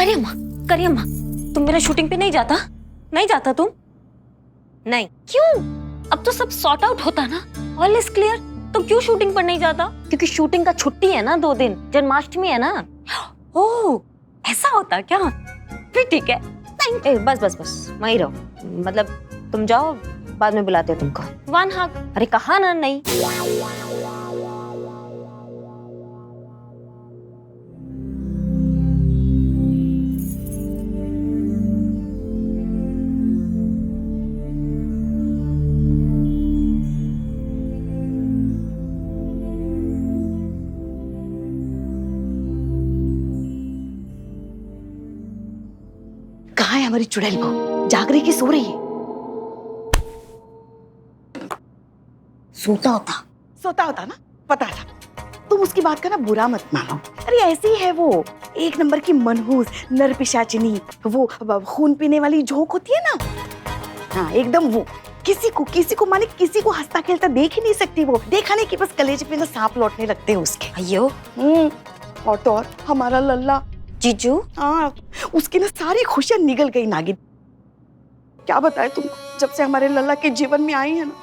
करिए अम्मा, तुम मेरा शूटिंग पे नहीं जाता? नहीं जाता तुम? नहीं क्यों? अब तो सब सॉर्ट आउट होता ना, ऑल इज क्लियर। तो क्यों शूटिंग पर नहीं जाता? क्योंकि शूटिंग का छुट्टी है ना 2 दिन, जन्माष्टमी है ना। ओह ऐसा होता क्या? फिर ठीक है। बस वहीं रहो, मतलब तुम जाओ, बाद में बुलाते हो तुमको। वन हक। अरे कहा ना नहीं। कहाँ है हमारी चुड़ैल को? जाग रही कि सो रही है? सोता होता ना, पता था। तुम उसकी बात का ना बुरा मत मानो। अरे ऐसी ही है वो, एक नंबर की मनहूस नरपिशाचिनी, वो खून पीने वाली झोंक होती है ना। हाँ एकदम वो। किसी को माने किसी को हंसता खेलता देख ही नहीं सकती वो। देखा नहीं कि बस कलेजे पे ना सांप लौटने लगते हैं उसके। अयो। और तो और हमारा लल्ला जीजू। हाँ, उसकी ना सारी खुशियां निगल गई नागिन। क्या बताए तुमको, जब से हमारे लल्ला के जीवन में आई है ना,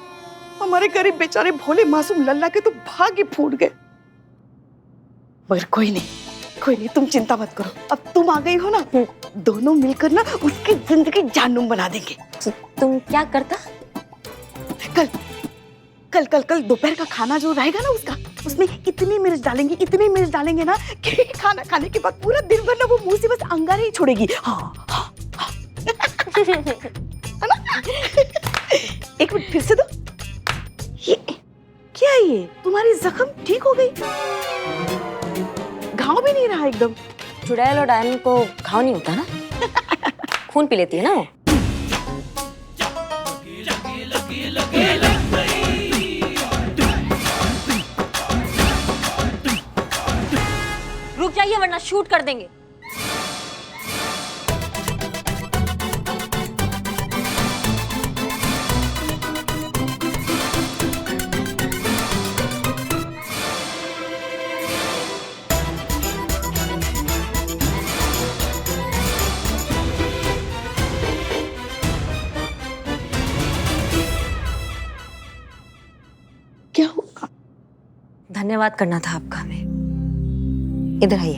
हमारे गरीब बेचारे भोले मासूम लल्ला के तो भाग्य फूट गए। मगर कोई नहीं, तुम चिंता मत करो। अब तुम आ गई हो ना, दोनों मिलकर ना उसकी जिंदगी जानूम बना देंगे। तुम क्या करता? कल दोपहर का खाना जो रहेगा ना उसका, उसमें इतनी मिर्च डालेंगे ना कि खाना खाने के बाद पूरा दिन भर ना वो मुंह से बस अंगारे ही छोड़ेगी। हाँ। है ना? एक मिनट फिर से दो। ये क्या है ये? तुम्हारी जख्म ठीक हो गई? घाव भी नहीं रहा एकदम? चुड़ैल और डायन को घाव नहीं होता ना, खून पी लेती है ना वो। रुक जाइए वरना शूट कर देंगे। क्या हुआ? धन्यवाद करना था आपका हमें। इधर आइए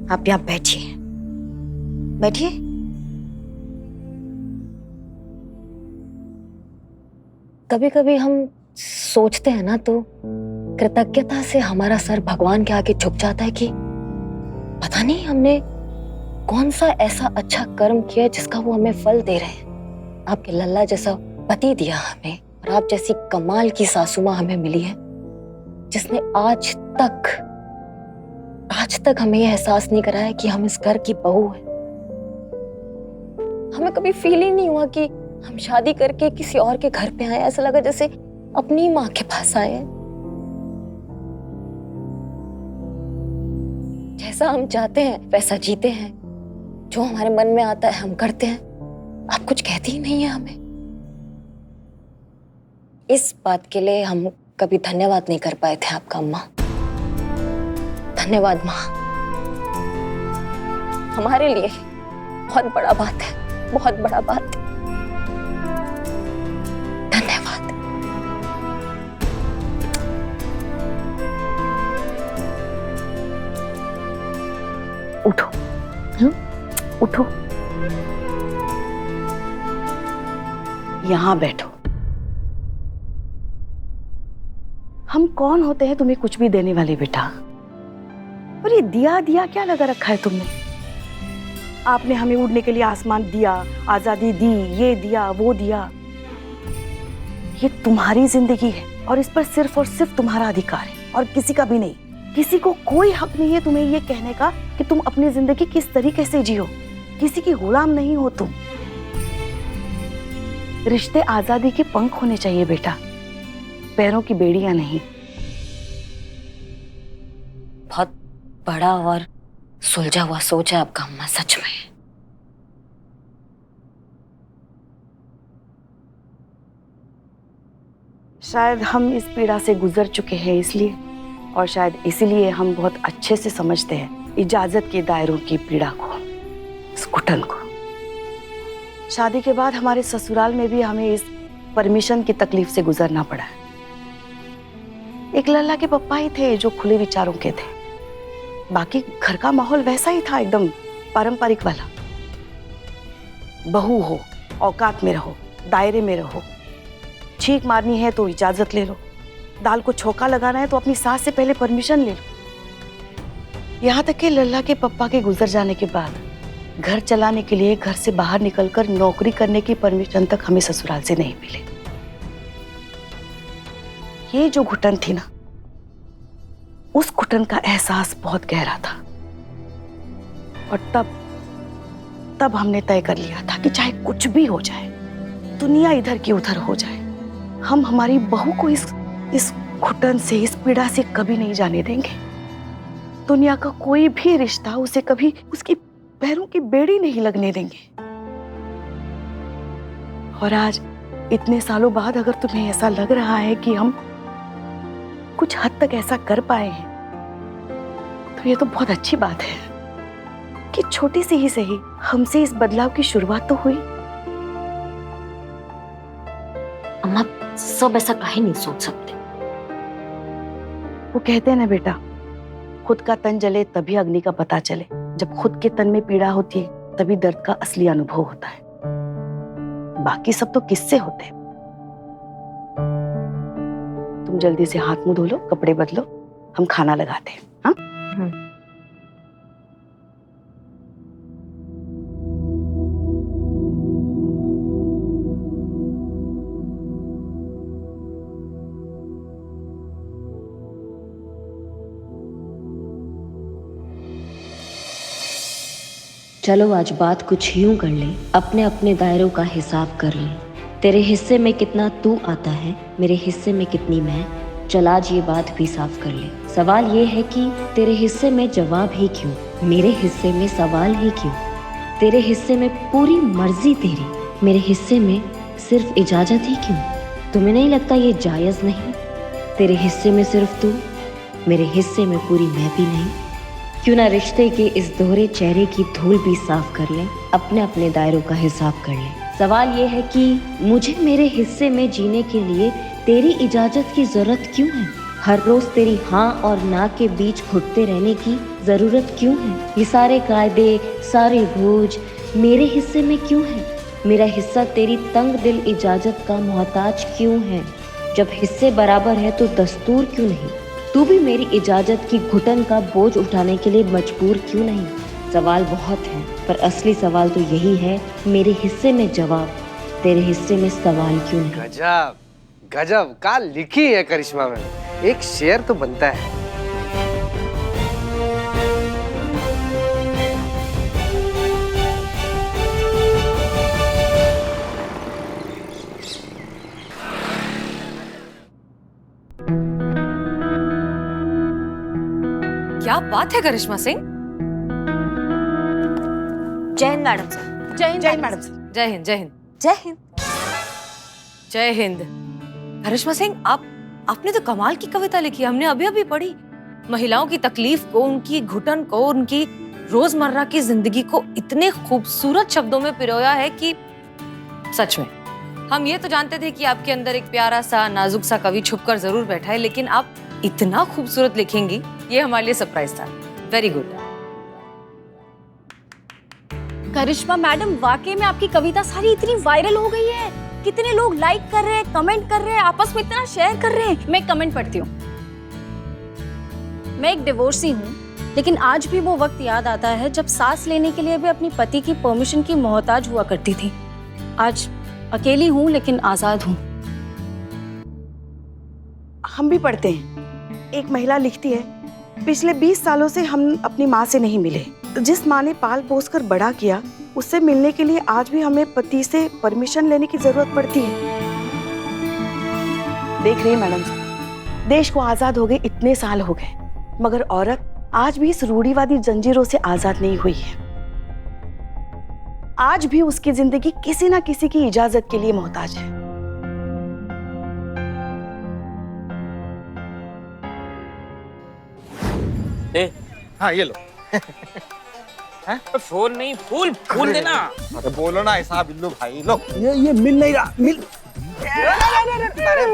आप यहाँ बैठिए। कभी कभी हम सोचते हैं ना तो कृतज्ञता से हमारा सर भगवान के आगे झुक जाता है कि पता नहीं हमने कौन सा ऐसा अच्छा कर्म किया जिसका वो हमें फल दे रहे हैं। आपके लल्ला जैसा पति दिया हमें, और आप जैसी कमाल की सासू माँ हमें मिली है, जिसने आज तक हमें यह एहसास नहीं कराया कि हम इस घर की बहू हैं। हमें कभी फील ही नहीं हुआ कि हम शादी करके किसी और के घर पे आए। ऐसा लगा जैसे अपनी माँ के पास आए हैं। जैसा हम चाहते हैं वैसा जीते हैं, जो हमारे मन में आता है हम करते हैं। आप कुछ कहती ही नहीं है हमें। इस बात के लिए हम कभी धन्यवाद नहीं कर पाए थे आपका अम्मा। धन्यवाद माँ, हमारे लिए बहुत बड़ा बात है, बहुत बड़ा बात है। धन्यवाद। उठो, यहाँ बैठो। हम कौन होते हैं तुम्हें कुछ भी देने वाले बेटा? और ये दिया क्या लगा रखा है तुमने? आपने हमें उड़ने के लिए आसमान दिया, आजादी दी, ये दिया वो दिया। ये तुम्हारी जिंदगी है और इस पर सिर्फ और सिर्फ तुम्हारा अधिकार है और किसी का भी नहीं। किसी को कोई हक नहीं है तुम्हें ये कहने का कि तुम अपनी जिंदगी किस तरीके से जियो। किसी की गुलाम नहीं हो तुम। रिश्ते आजादी के पंख होने चाहिए बेटा, पैरों की बेड़ियां नहीं। बहुत बड़ा और सुलझा हुआ सोच है आपका अम्मा, सच में। शायद हम इस पीड़ा से गुजर चुके हैं, इसलिए और शायद इसीलिए हम बहुत अच्छे से समझते हैं इजाजत के दायरों की पीड़ा को, इस घुटन को। शादी के बाद हमारे ससुराल में भी हमें इस परमिशन की तकलीफ से गुजरना पड़ा है। एक लल्ला के पप्पा ही थे जो खुले विचारों के थे, बाकी घर का माहौल वैसा ही था, एकदम पारंपरिक वाला। बहू हो, औकात में रहो, दायरे में रहो, छींक मारनी है तो इजाजत ले लो, दाल को छौंका लगाना है तो अपनी सास से पहले परमिशन ले लो। यहाँ तक कि लल्ला के पप्पा के गुजर जाने के बाद घर चलाने के लिए घर से बाहर निकलकर नौकरी करने की परमिशन तक हमें ससुराल से नहीं मिले। ये जो घुटन थी ना, उस घुटन का एहसास बहुत गहरा था। और तब हमने तय कर लिया था कि चाहे कुछ भी हो जाए, दुनिया इधर की उधर हो जाए, हम हमारी बहू को इस घुटन से, इस पीड़ा से कभी नहीं जाने देंगे। दुनिया का कोई भी रिश्ता उसे कभी उसकी पैरों की बेड़ी नहीं लगने देंगे। और आज इतने सालों बाद अगर तुम्हें ऐसा लग रहा है कि हम कुछ हद तक ऐसा कर पाए हैं, तो ये तो बहुत अच्छी बात है कि छोटी सी ही सही हमसे इस बदलाव की शुरुआत तो हुई। अम्मा, सब ऐसा काहे नहीं सोच सकते। वो कहते हैं ना बेटा, खुद का तन जले तभी अग्नि का पता चले। जब खुद के तन में पीड़ा होती है तभी दर्द का असली अनुभव होता है, बाकी सब तो किससे होते हैं। तुम जल्दी से हाथ मुंह धो लो, कपड़े बदलो, हम खाना लगाते हैं। हाँ? चलो आज बात कुछ यूं कर ले, अपने अपने दायरों का हिसाब कर ले। तेरे हिस्से में कितना तू आता है, मेरे हिस्से में कितनी मैं। चल आज ये बात भी साफ कर ले। सवाल ये है कि तेरे हिस्से में जवाब ही क्यों, मेरे हिस्से में सवाल ही क्यों। तेरे हिस्से में पूरी मर्जी तेरी, मेरे हिस्से में सिर्फ इजाजत ही क्यों। तुम्हें नहीं लगता ये जायज नहीं? तेरे हिस्से में सिर्फ तू, मेरे हिस्से में पूरी मैं भी नहीं। क्यों ना रिश्ते के इस दोहरे चेहरे की धूल भी साफ कर लें, अपने अपने दायरों का हिसाब कर लें। सवाल ये है कि मुझे मेरे हिस्से में जीने के लिए तेरी इजाजत की जरूरत क्यों है? हर रोज तेरी हाँ और ना के बीच घुटते रहने की जरूरत क्यों है? ये सारे कायदे, सारे बोझ मेरे हिस्से में क्यों है? मेरा हिस्सा तेरी तंग दिल इजाजत का मोहताज क्यों है? जब हिस्से बराबर है तो दस्तूर क्यों नहीं? तू भी मेरी इजाजत की घुटन का बोझ उठाने के लिए मजबूर क्यों नहीं? सवाल बहुत हैं, पर असली सवाल तो यही है, मेरे हिस्से में जवाब, तेरे हिस्से में सवाल क्यों नहीं? गजब गजब का लिखी है करिश्मा में, एक शेर तो बनता है। क्या बात है करिश्मा सिंह। जय हिंद मैडम सर। जय हिंद मैडम। जय हिंद जय हिंद जय हिंद। जय हिंद। करिश्मा सिंह, आपने तो कमाल की कविता लिखी, हमने अभी अभी पढ़ी। महिलाओं की तकलीफ को, उनकी घुटन को, उनकी रोजमर्रा की जिंदगी को इतने खूबसूरत शब्दों में पिरोया है कि सच में हम ये तो जानते थे कि आपके अंदर एक प्यारा सा नाजुक सा कवि छुपकर जरूर बैठा है, लेकिन आप इतना खूबसूरत लिखेंगी ये हमारे लिए सरप्राइज था। Very good. करिश्मा मैडम, वाकई में आपकी कविता सारी इतनी वायरल हो गई है, कितने लोग लाइक कर रहे हैं, कमेंट कर रहे हैं, आपस में इतना शेयर कर रहे हैं। मैं कमेंट पढ़ती हूँ। मैं एक डिवोर्सी हूँ, लेकिन आज भी वो वक्त याद आता है जब सांस लेने के लिए भी अपनी पति की परमिशन की मोहताज हुआ करती थी। आज अकेली हूँ लेकिन आजाद हूँ। हम भी पढ़ते हैं। एक महिला लिखती है, पिछले 20 सालों से हम अपनी माँ से नहीं मिले। जिस माँ ने पाल पोस कर बड़ा किया, उससे मिलने के लिए आज भी हमें पति से परमिशन लेने की जरूरत पड़ती है। देख रही है मैडम, देश को आजाद हो गए इतने साल हो गए, मगर औरत आज भी इस रूढ़िवादी जंजीरों से आजाद नहीं हुई है। आज भी उसकी जिंदगी किसी ना किसी की इजाजत के लिए मोहताज है। दे। हाँ ये लो। फोन नहीं, फूल फूल देना। अरे बोलो ना ऐसा बिल्लू भाई, लो। ये मिल नहीं रहा, मिल। अरे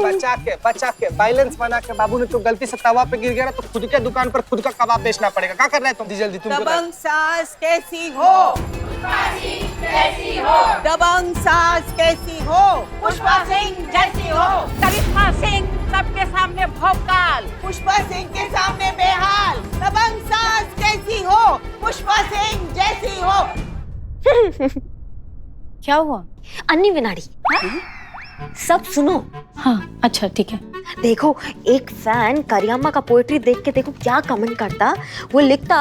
बचा के बैलेंस बना के बाबू ने तो गलती से तवा पे गिर गया ना, तो खुद के दुकान पर खुद का कबाब बेचना पड़ेगा। क्या कर रहे हैं तुम? जल्दी तुम दबंग सास कैसी हो? दबंग सास कैसी हो? पुष्पा सिंह जैसी हो। करिश्मा सिंह सबके सामने भौकाल, पुष्पा सिंह के सामने बेहाल। दबंग सास कैसी हो? पुष्पा सिंह जैसी हो। क्या हुआ? अन्नी विनाड़ी, सब सुनो। हाँ अच्छा ठीक है। देखो, एक फैन करियम्मा का पोएट्री देख के देखो क्या कमेंट करता। वो लिखता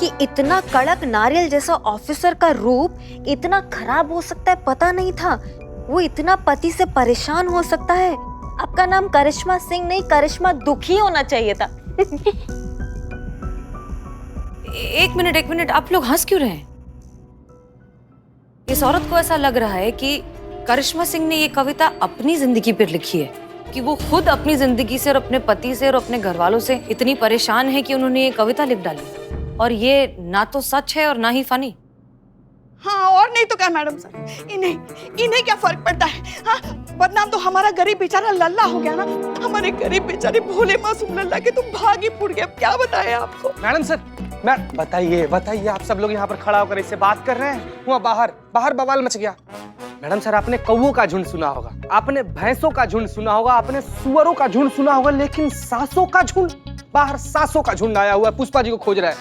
कि इतना कड़क नारियल जैसा ऑफिसर का रूप इतना खराब हो सकता है पता नहीं था। वो इतना पति से परेशान हो सकता है। आपका नाम करिश्मा सिंह नहीं, करिश्मा दुखी होना चाहिए था। एक मिनट, आप लोग हंस क्यों रहे हैं? इस औरत को ऐसा लग रहा है कि करिश्मा सिंह ने ये कविता अपनी जिंदगी पर लिखी है, कि वो खुद अपनी जिंदगी से और अपने पति से और अपने घर वालों से इतनी परेशान है कि उन्होंने ये कविता लिख डाली। और ये ना तो सच है और ना ही फनी। हाँ और नहीं तो क्या मैडम सर, इन्हें क्या फर्क पड़ता है? हाँ, बदनाम तो हमारा गरीब बेचारा लल्ला हो गया ना। हमारे गरीब बेचारे भोले मासूम लल्ला के तुम भाग ही फूट गए। अब क्या बताएं आपको? मैडम सर, बताइए आप सब लोग यहाँ पर खड़ा होकर इससे बात कर रहे हैं। वहाँ बाहर बवाल मच गया। मैडम सर, आपने कौवों का झुंड सुना होगा, आपने भैंसों का झुंड सुना होगा, आपने सुअरों का झुंड सुना होगा, लेकिन सासों का झुंड, बाहर सासों का झुंड आया हुआ है। पुष्पा जी को खोज रहा है।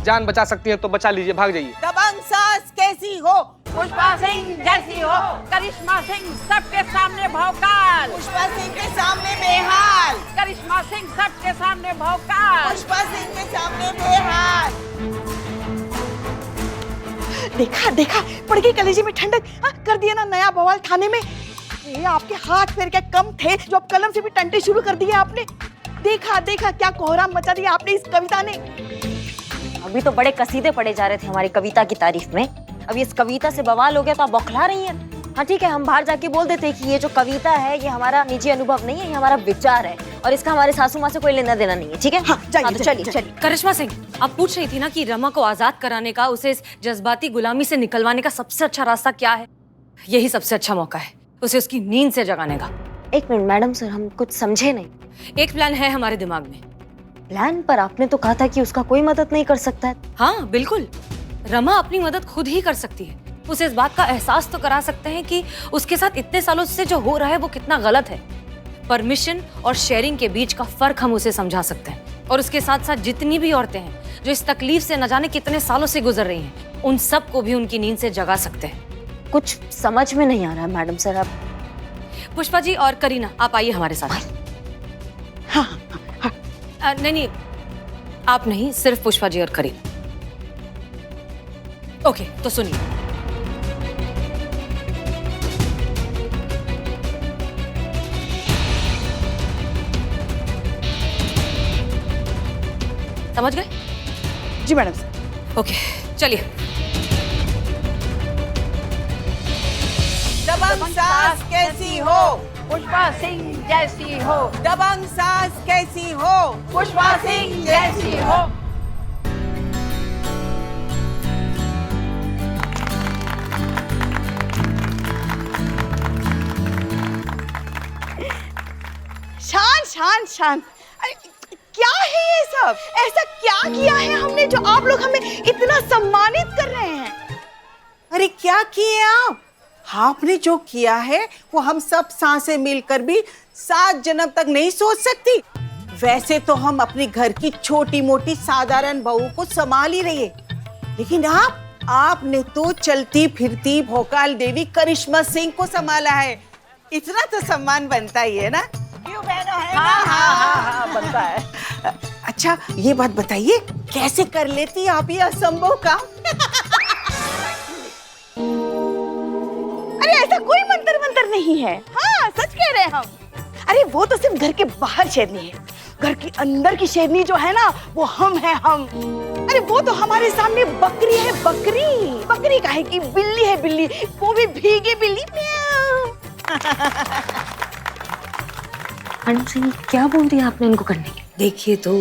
जान बचा सकती हैं तो बचा लीजिए, भाग जाइए। दबंग सास कैसी हो? पुष्पा सिंह जैसी हो। करिश्मा सिंह सबके सामने भौकाल, पुष्पा सिंह के सामने बेहाल। करिश्मा सिंह सबके सामने भौकाल, पुष्पा सिंह के सामने बेहाल। देखा पड़ गई कलेजे में ठंडक। हाँ, कर दिया ना नया बवाल थाने में। ये आपके हाथ पैर क्या कम थे जो अब कलम से भी टंटे शुरू कर दिए आपने? देखा क्या कोहराम मचा दिया आपने इस कविता ने। अभी तो बड़े कसीदे पढ़े जा रहे थे हमारी कविता की तारीफ में, अब इस कविता से बवाल हो गया तो आप बौखला रही हैं। हाँ ठीक है, हम बाहर जाके बोल देते कि ये जो कविता है ये हमारा निजी अनुभव नहीं है, ये हमारा विचार है और इसका हमारे सासू माँ से कोई लेना देना नहीं है। ठीक है? हाँ, तो चलिए। करिश्मा सिंह, आप पूछ रही थी ना कि रमा को आजाद कराने का, उसे इस जज्बाती गुलामी से निकलवाने का सबसे अच्छा रास्ता क्या है? यही सबसे अच्छा मौका है उसे उसकी नींद से जगाने का। एक मिनट मैडम सर, हम कुछ समझे नहीं। एक प्लान है हमारे दिमाग में। प्लान? पर आपने तो कहा था कि उसका कोई मदद नहीं कर सकता है। हाँ बिल्कुल, रमा अपनी मदद खुद ही कर सकती है। उसे इस बात का एहसास तो करा सकते हैं कि उसके साथ इतने सालों से जो हो रहा है वो कितना गलत है। परमिशन और शेयरिंग के बीच का फर्क हम उसे समझा सकते हैं। और उसके साथ साथ जितनी भी औरतें हैं जो इस तकलीफ से न जाने कितने सालों से गुजर रही हैं, उन सब को भी उनकी नींद से जगा सकते हैं। कुछ समझ में नहीं आ रहा है मैडम सर। अब पुष्पा जी और करीना, आप आइए हमारे साथ। नहीं, आप नहीं, सिर्फ पुष्पा जी और करीना। ओके, तो सुनिए। समझ गए? जी मैडम सर। ओके, चलिए। दबंग सास कैसी हो? पुष्पा सिंह जैसी हो। दबंग सास कैसी हो? पुष्पा सिंह जैसी हो। शान। अरे क्या है ये सब? ऐसा क्या किया है हमने जो आप लोग हमें इतना सम्मानित कर रहे हैं? अरे क्या किए आप? आपने जो किया है वो हम सब सांसें मिलकर भी 7 जन्म तक नहीं सोच सकती। वैसे तो हम अपने घर की छोटी मोटी साधारण बहू को संभाल ही रही है, लेकिन आपने तो चलती फिरती भोकाल देवी करिश्मा सिंह को संभाला है। इतना तो सम्मान बनता ही है ना? क्यों बहनों, है ना? हाँ, बनता है। अच्छा ये बात बताइए, कैसे कर लेती आप ये असंभव काम? अरे ऐसा कोई मंतर नहीं है। हाँ सच कह रहे हैं हम। अरे वो तो सिर्फ घर के बाहर शेरनी है, घर के अंदर की शेरनी जो है ना वो हम हैं हम। अरे वो तो हमारे सामने बकरी है, बकरी काहे की, बिल्ली है बिल्ली, वो भी भीगी बिल्ली। मैडम सिंह क्या बोल दिया आपने इनको करने के? देखिए तो,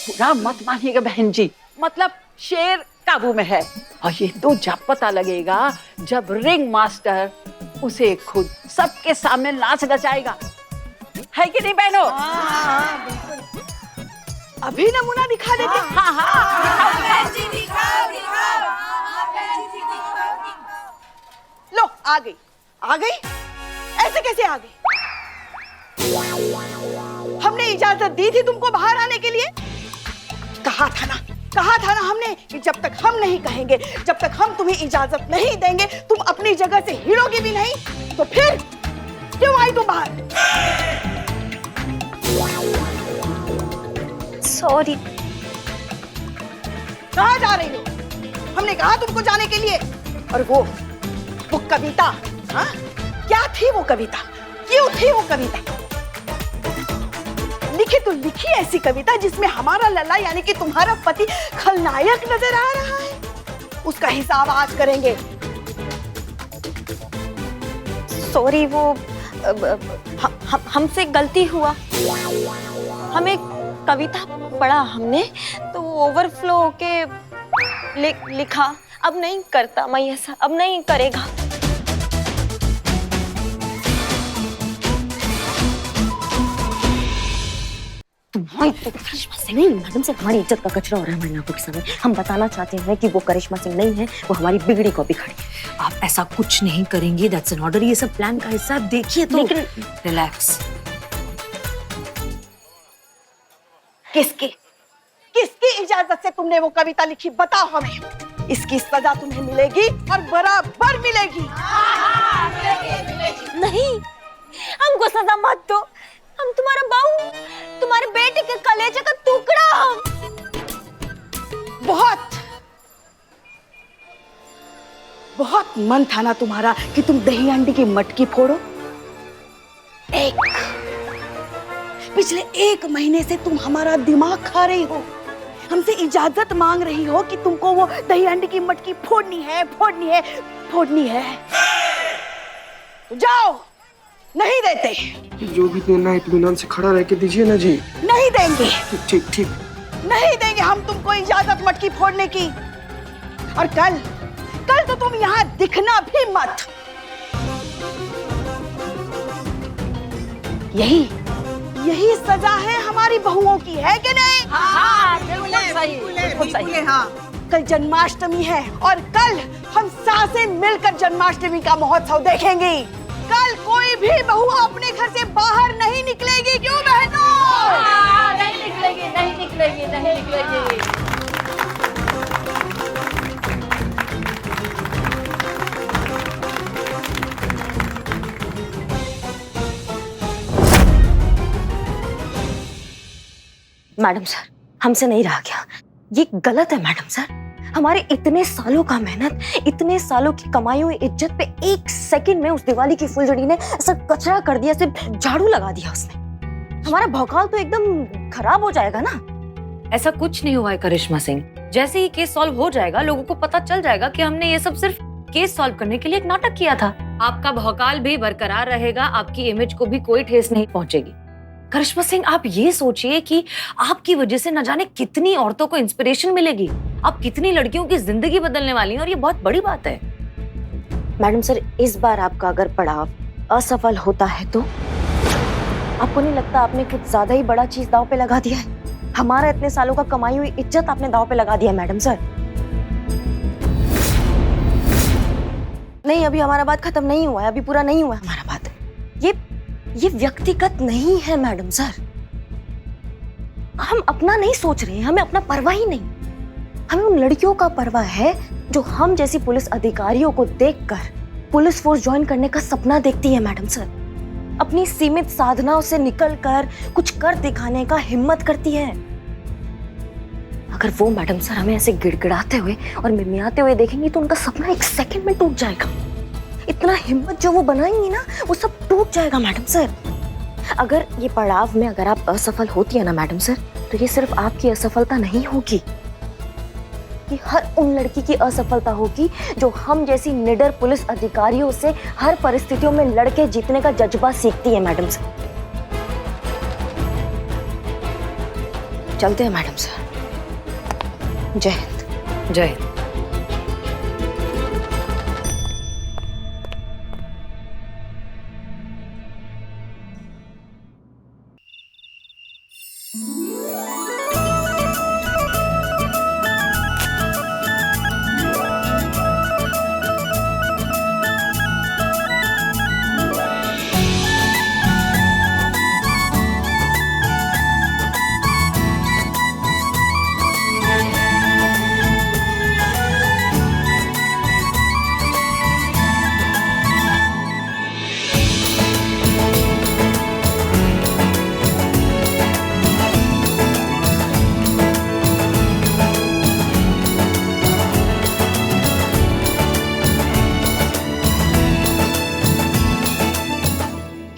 बुरा मत मानिएगा बहन जी, मतलब शेर काबू में है। और ये तो जब पता लगेगा जब रिंग मास्टर उसे खुद सबके सामने नाच नचाएगा, है कि नहीं बहनों? अभी नमूना दिखा देते। हाँ हाँ लो, आ गई आ गई, ऐसे कैसे आ गई? हमने इजाजत दी थी तुमको बाहर आने के लिए। कहा था ना हमने कि जब तक हम नहीं कहेंगे, जब तक हम तुम्हें इजाजत नहीं देंगे, तुम अपनी जगह से हिलोगी भी नहीं। तो फिर क्यों आई तुम बाहर? सॉरी। कहाँ जा रही हो? हमने कहा तुमको जाने के लिए। और वो कविता, हाँ? क्या थी वो कविता? क्यों थी वो कविता? लिखी तो लिखी ऐसी कविता जिसमें हमारा लल्ला यानी कि तुम्हारा पति खलनायक नजर आ रहा है। उसका हिसाब आज करेंगे। सॉरी, वो हमसे गलती हुआ। हमें कविता पढ़ा हमने तो ओवरफ्लो होके लिखा। अब नहीं करता मैं ऐसा, अब नहीं करेगा। तुम्हारी तो करिश्मा सिंह नहीं, मैडम से हमारी इज्जत का कचरा हो रहा है मैंने आपको के सामने। हम बताना चाहते हैं कि वो करिश्मा सिंह नहीं है, वो हमारी बिगड़ी कॉपी खड़ी। आप ऐसा कुछ नहीं करेंगे, दैट्स एन ऑर्डर। ये सब प्लान का हिस्सा है। देखिए तो लेकिन रिलैक्स। किसकी इजाजत से तुमने वो कविता लिखी? बताओ हमें। इसकी सजा तुम्हें मिलेगी और बराबर मिलेगी। नहीं, हमको सजा मत दो। हम तुम्हारा बहू, तुम्हारे बेटे के कलेजे का टुकड़ा। हम बहुत मन था ना तुम्हारा कि तुम दही अंडी की मटकी फोड़ो। पिछले 1 महीने से तुम हमारा दिमाग खा रही हो। हमसे इजाजत मांग रही हो कि तुमको वो दही अंडी की मटकी फोड़नी है। तो जाओ, नहीं देते। जो भी देना है इत्मीनान से खड़ा रह के दीजिए ना जी। नहीं देंगे। ठीक। नहीं देंगे हम तुमको इजाजत मटकी फोड़ने की। और कल तो तुम यहाँ दिखना भी मत। यही सजा है हमारी बहुओं की, है कि नहीं? हाँ, बिल्कुल सही। हाँ। कल जन्माष्टमी है और कल हम सासें मिलकर जन्माष्टमी का महोत्सव देखेंगे। कल कोई भी बहू अपने घर से बाहर नहीं निकलेगी। क्यों बहनों? नहीं निकलेगी। मैडम सर, हमसे नहीं रहा गया। ये गलत है मैडम सर। हमारे इतने सालों का मेहनत, इतने सालों की कमाई हुई इज्जत पे 1 सेकंड में उस दिवाली की फुलझड़ी ने ऐसा कचरा कर दिया, सिर्फ झाड़ू लगा दिया उसने। हमारा भौकाल तो एकदम खराब हो जाएगा ना। ऐसा कुछ नहीं हुआ है करिश्मा सिंह। जैसे ही केस सॉल्व हो जाएगा, लोगों को पता चल जाएगा कि हमने ये सब सिर्फ केस सॉल्व करने के लिए एक नाटक किया था। आपका भौकाल भी बरकरार रहेगा, आपकी इमेज को भी कोई ठेस नहीं पहुंचेगी। करिश्मा सिंह, आप ये सोचिए कि आपकी वजह से न जाने कितनी औरतों को इंस्पिरेशन मिलेगी, आप कितनी लड़कियों की जिंदगी बदलने वाली हैं, और ये बहुत बड़ी बात है। मैडम सर, इस बार आपका अगर पड़ाव असफल होता है तो आपको नहीं लगता आपने कुछ ज्यादा ही बड़ा चीज दांव पे लगा दिया है? हमारा इतने सालों का कमाई हुई इज्जत आपने दांव पे लगा दिया मैडम सर। नहीं, अभी हमारा बात खत्म नहीं हुआ है, अभी पूरा नहीं हुआ है हमारा बात। ये व्यक्तिगत नहीं है मैडम सर। हम अपना नहीं सोच रहे हैं, हमें अपना परवाह ही नहीं। हमें उन लड़कियों का परवाह है जो हम जैसी पुलिस अधिकारियों को देखकर पुलिस फोर्स ज्वाइन करने का सपना देखती है मैडम सर। अपनी सीमित साधनाओं से निकलकर कुछ कर दिखाने का हिम्मत करती है। अगर वो मैडम सर हमें ऐसे गिड़गिड़ाते हुए और मिमियाते हुए देखेंगी तो उनका सपना 1 सेकंड में टूट जाएगा। इतना हिम्मत जो वो बनाएंगी ना, वो सब टूट जाएगा मैडम सर। अगर ये पड़ाव में अगर आप असफल होती है ना मैडम सर, तो ये सिर्फ आपकी असफलता नहीं होगी, ये हर उन लड़की की असफलता होगी जो हम जैसी निडर पुलिस अधिकारियों से हर परिस्थितियों में लड़के जीतने का जज्बा सीखती है मैडम सर। चलते हैं मैडम सर। जय हिंद। जय हिंद।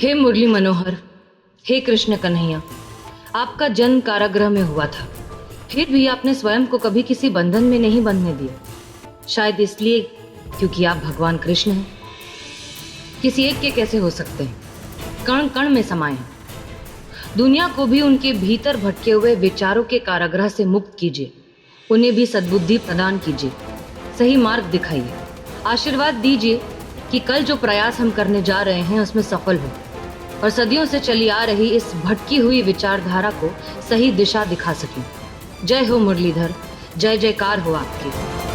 हे मुरली मनोहर, हे कृष्ण कन्हैया, आपका जन्म कारागृह में हुआ था, फिर भी आपने स्वयं को कभी किसी बंधन में नहीं बंधने दिया। शायद इसलिए क्योंकि आप भगवान कृष्ण हैं। किसी एक के कैसे हो सकते हैं? कण कण में समाये हैं। दुनिया को भी उनके भीतर भटके हुए विचारों के कारागृह से मुक्त कीजिए, उन्हें भी सद्बुद्धि प्रदान कीजिए, सही मार्ग दिखाइए, आशीर्वाद दीजिए कि कल जो प्रयास हम करने जा रहे हैं उसमें सफल हो और सदियों से चली आ रही इस भटकी हुई विचारधारा को सही दिशा दिखा सकें। जय हो मुरलीधर, जय जयकार हो आपकी।